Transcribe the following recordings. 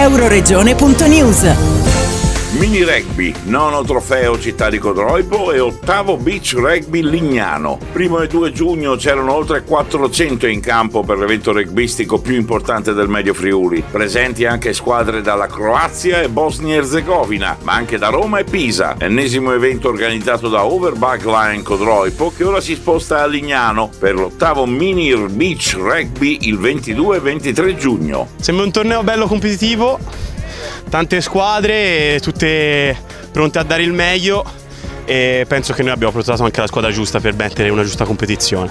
Euroregione.news. Mini rugby, nono trofeo Città di Codroipo e ottavo beach rugby Lignano. 1 e 2 giugno c'erano oltre 400 in campo per l'evento rugbistico più importante del Medio Friuli. Presenti anche squadre dalla Croazia e Bosnia-Herzegovina, ma anche da Roma e Pisa. Ennesimo evento organizzato da Overbag Line Codroipo, che ora si sposta a Lignano per l'ottavo mini beach rugby il 22 e 23 giugno. Sembra un torneo bello competitivo, tante squadre, tutte pronte a dare il meglio, e penso che noi abbiamo portato anche la squadra giusta per mettere una giusta competizione.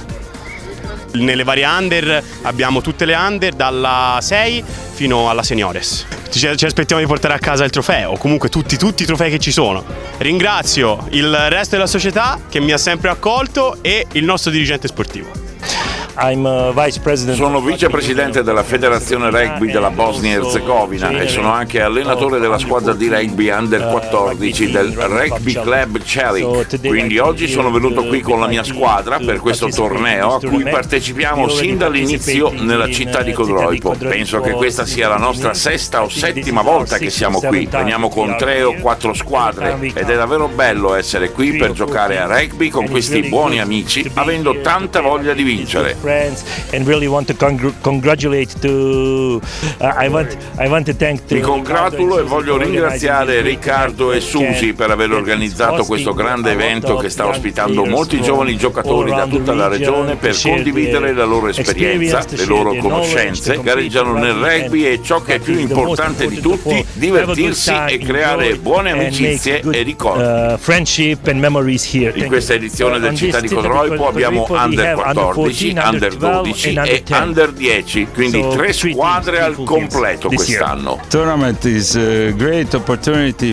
Nelle varie under abbiamo tutte le under dalla 6 fino alla seniores. Ci aspettiamo di portare a casa il trofeo, o comunque tutti i trofei che ci sono. Ringrazio il resto della società che mi ha sempre accolto e il nostro dirigente sportivo. Sono vicepresidente della Federazione Rugby della Bosnia-Herzegovina e sono anche allenatore della squadra di rugby under 14 del Rugby Club Čelik. Quindi oggi sono venuto qui con la mia squadra per questo torneo a cui partecipiamo sin dall'inizio nella città di Codroipo. Penso che questa sia la nostra sesta o settima volta che siamo qui. Veniamo con 3 o 4 squadre ed è davvero bello essere qui per giocare a rugby con questi buoni amici, avendo tanta voglia di vincere. And really want to congratulate to Mi congratulo e voglio ringraziare Riccardo e Susi per aver organizzato questo grande evento che sta ospitando molti giovani giocatori da tutta la regione per condividere la loro esperienza, le loro conoscenze, gareggiano nel rugby e ciò che è più importante di tutti, divertirsi e creare buone amicizie e ricordi. In questa edizione del Città di Codroipo abbiamo under 14, under 12 e under 10, quindi 3 squadre al completo quest'anno.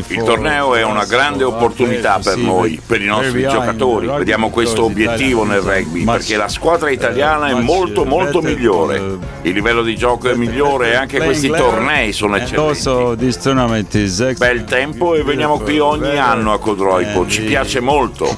Il torneo è una grande opportunità per noi, per i nostri giocatori. Vediamo questo obiettivo nel rugby, perché la squadra italiana è molto migliore. Il livello di gioco è migliore e anche questi tornei sono eccellenti. Bel tempo e veniamo qui ogni anno a Codroipo, ci piace molto.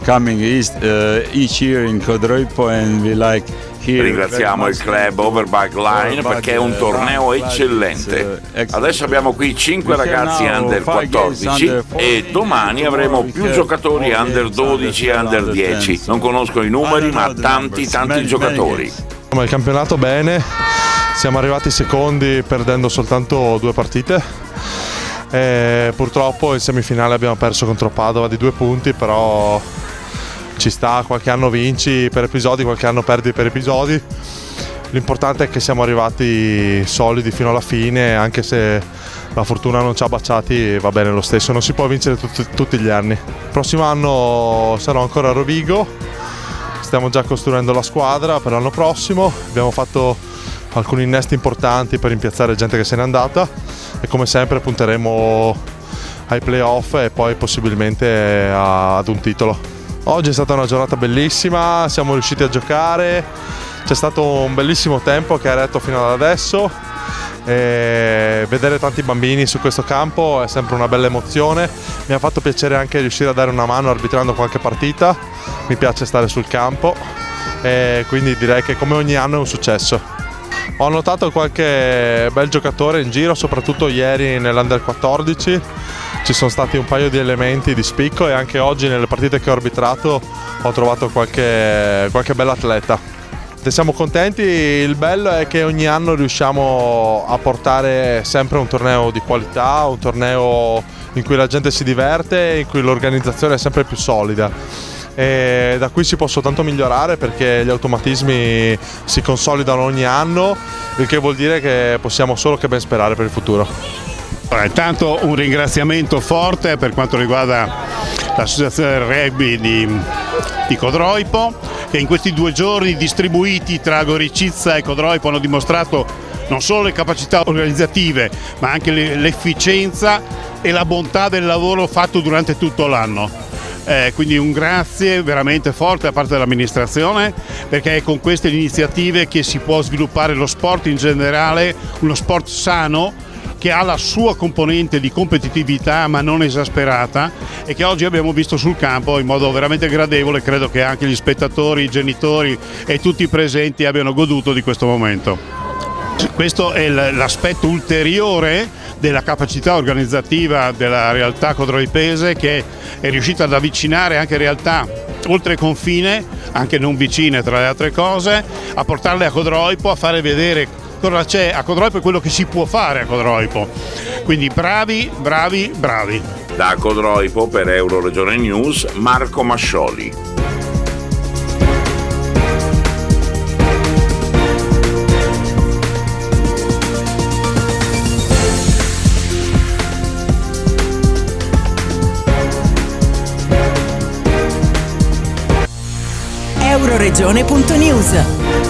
Ringraziamo il club Overbag Line perché è un torneo eccellente. Adesso abbiamo qui 5 ragazzi under 14 e domani avremo più giocatori under 12 e under 10. Non conosco i numeri, ma tanti giocatori. Il campionato bene, siamo arrivati secondi perdendo soltanto 2 partite. Purtroppo in semifinale abbiamo perso contro Padova di 2 punti, però ci sta, qualche anno vinci per episodi, qualche anno perdi per episodi. L'importante è che siamo arrivati solidi fino alla fine, anche se la fortuna non ci ha baciati, va bene lo stesso, non si può vincere tutti gli anni. Il prossimo anno sarò ancora a Rovigo, stiamo già costruendo la squadra per l'anno prossimo, abbiamo fatto alcuni innesti importanti per rimpiazzare gente che se n'è andata e come sempre punteremo ai playoff e poi possibilmente ad un titolo. Oggi è stata una giornata bellissima, siamo riusciti a giocare, c'è stato un bellissimo tempo che ha retto fino ad adesso e vedere tanti bambini su questo campo è sempre una bella emozione. Mi ha fatto piacere anche riuscire a dare una mano arbitrando qualche partita, mi piace stare sul campo e quindi direi che come ogni anno è un successo. Ho notato qualche bel giocatore in giro, soprattutto ieri nell'Under 14. Ci sono stati un paio di elementi di spicco e anche oggi nelle partite che ho arbitrato ho trovato qualche bell'atleta. Siamo contenti, il bello è che ogni anno riusciamo a portare sempre un torneo di qualità, un torneo in cui la gente si diverte e in cui l'organizzazione è sempre più solida. E da qui si può soltanto migliorare perché gli automatismi si consolidano ogni anno, il che vuol dire che possiamo solo che ben sperare per il futuro. Intanto un ringraziamento forte per quanto riguarda l'associazione del rugby di Codroipo, che in questi 2 giorni distribuiti tra Goricizza e Codroipo hanno dimostrato non solo le capacità organizzative ma anche l'efficienza e la bontà del lavoro fatto durante tutto l'anno. Quindi un grazie veramente forte da parte dell'amministrazione, perché è con queste iniziative che si può sviluppare lo sport in generale, uno sport sano che ha la sua componente di competitività ma non esasperata e che oggi abbiamo visto sul campo in modo veramente gradevole. Credo che anche gli spettatori, i genitori e tutti i presenti abbiano goduto di questo momento. Questo è l'aspetto ulteriore della capacità organizzativa della realtà codroipese, che è riuscita ad avvicinare anche realtà oltre confine, anche non vicine tra le altre cose, a portarle a Codroipo, a fare vedere cosa c'è a Codroipo e quello che si può fare a Codroipo. Quindi bravi, bravi, bravi. Da Codroipo per Euroregione News, Marco Mascioli. Euroregione.news